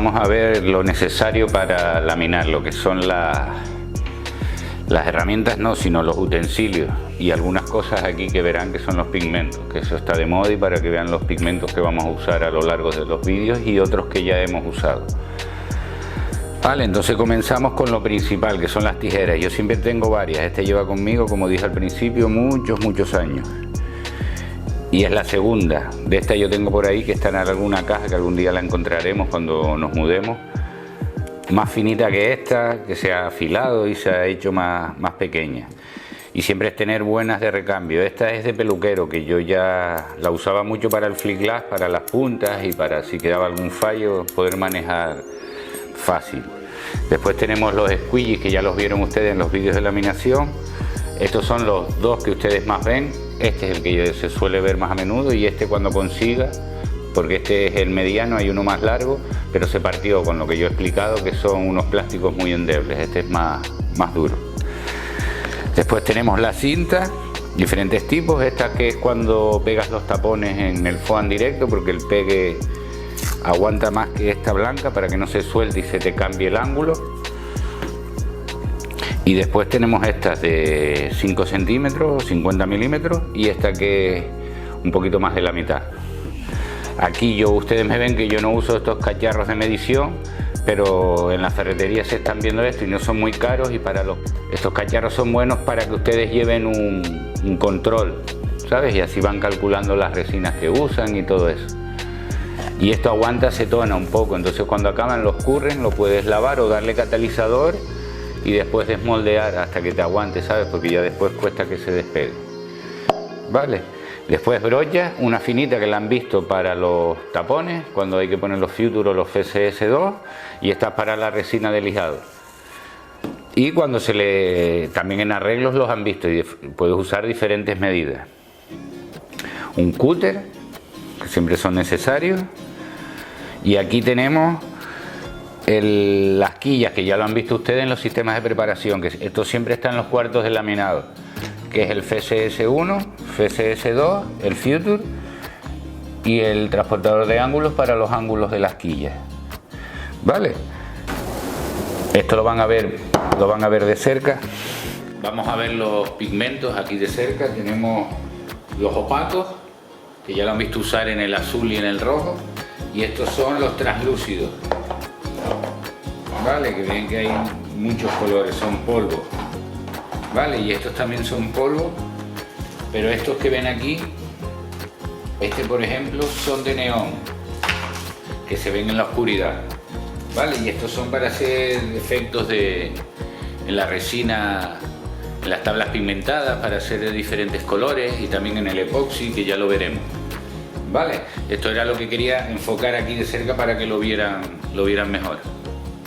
vamos a ver lo necesario para laminar, lo que son las herramientas, no, sino los utensilios y algunas cosas aquí que verán que son los pigmentos, que eso está de moda, y para que vean los pigmentos que vamos a usar a lo largo de los vídeos y otros que ya hemos usado. Vale, entonces comenzamos con lo principal, que son las tijeras. Yo siempre tengo varias, este lleva conmigo, como dije al principio, muchos años. Y es la segunda. De esta yo tengo por ahí, que está en alguna caja, que algún día la encontraremos cuando nos mudemos. Más finita que esta, que se ha afilado y se ha hecho más pequeña. Y siempre es tener buenas de recambio. Esta es de peluquero, que yo ya la usaba mucho para el flip glass, para las puntas y para si quedaba algún fallo poder manejar fácil. Después tenemos los squeegees, que ya los vieron ustedes en los vídeos de laminación. Estos son los dos que ustedes más ven. Este es el que se suele ver más a menudo, y este cuando consiga, porque este es el mediano, hay uno más largo, pero se partió con lo que yo he explicado, que son unos plásticos muy endebles. Este es más duro. Después tenemos la cinta, diferentes tipos. Esta que es cuando pegas los tapones en el foam directo, porque el pegue aguanta más que esta blanca para que no se suelte y se te cambie el ángulo. Y después tenemos estas de 5 centímetros, 50 milímetros, y esta que es un poquito más de la mitad. Aquí ustedes me ven que yo no uso estos cacharros de medición, pero en la ferretería se están viendo esto y no son muy caros, y estos cacharros son buenos para que ustedes lleven un control, ¿sabes? Y así van calculando las resinas que usan y todo eso. Y esto aguanta acetona un poco, entonces cuando acaban los curren, lo puedes lavar o darle catalizador y después desmoldear hasta que te aguante, ¿sabes? Porque ya después cuesta que se despegue. Vale. Después brocha, una finita que la han visto para los tapones, cuando hay que poner los Future o los FCS2, y esta es para la resina de lijado. Y cuando también en arreglos los han visto, y puedes usar diferentes medidas. Un cúter, que siempre son necesarios. Y aquí tenemos las quillas, que ya lo han visto ustedes en los sistemas de preparación, que esto siempre está en los cuartos de laminado, que es el FCS1, FCS2, el Future y el transportador de ángulos para los ángulos de las quillas. Vale, esto lo van a ver de cerca. Vamos a ver los pigmentos aquí de cerca. Tenemos los opacos, que ya lo han visto usar en el azul y en el rojo, y estos son los translúcidos. Vale, que ven que hay muchos colores, son polvo. Vale, y estos también son polvo, pero estos que ven aquí, por ejemplo, son de neón, que se ven en la oscuridad. Vale, y estos son para hacer efectos en la resina, en las tablas pigmentadas, para hacer de diferentes colores, y también en el epoxi, que ya lo veremos. Vale, esto era lo que quería enfocar aquí de cerca para que lo vieran mejor.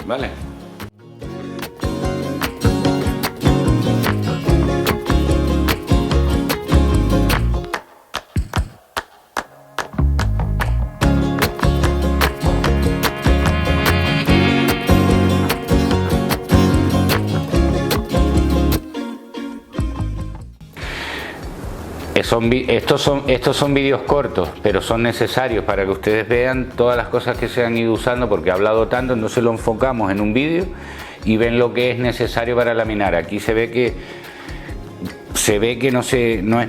Vale. Estos son vídeos cortos, pero son necesarios para que ustedes vean todas las cosas que se han ido usando, porque he hablado tanto, entonces lo enfocamos en un vídeo y ven lo que es necesario para laminar. Aquí se ve que no es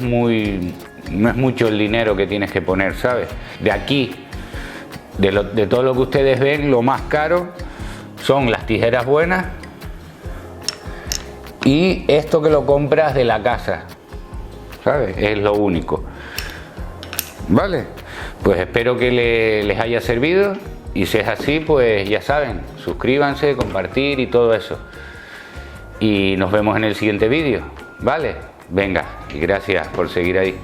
mucho el dinero que tienes que poner, ¿sabes? De aquí, de todo lo que ustedes ven, lo más caro son las tijeras buenas y esto que lo compras de la casa, ¿sabes? Es lo único. Vale, pues espero que les haya servido, y si es así, pues ya saben, suscríbanse, compartir y todo eso. Y nos vemos en el siguiente vídeo. Vale, venga, y gracias por seguir ahí.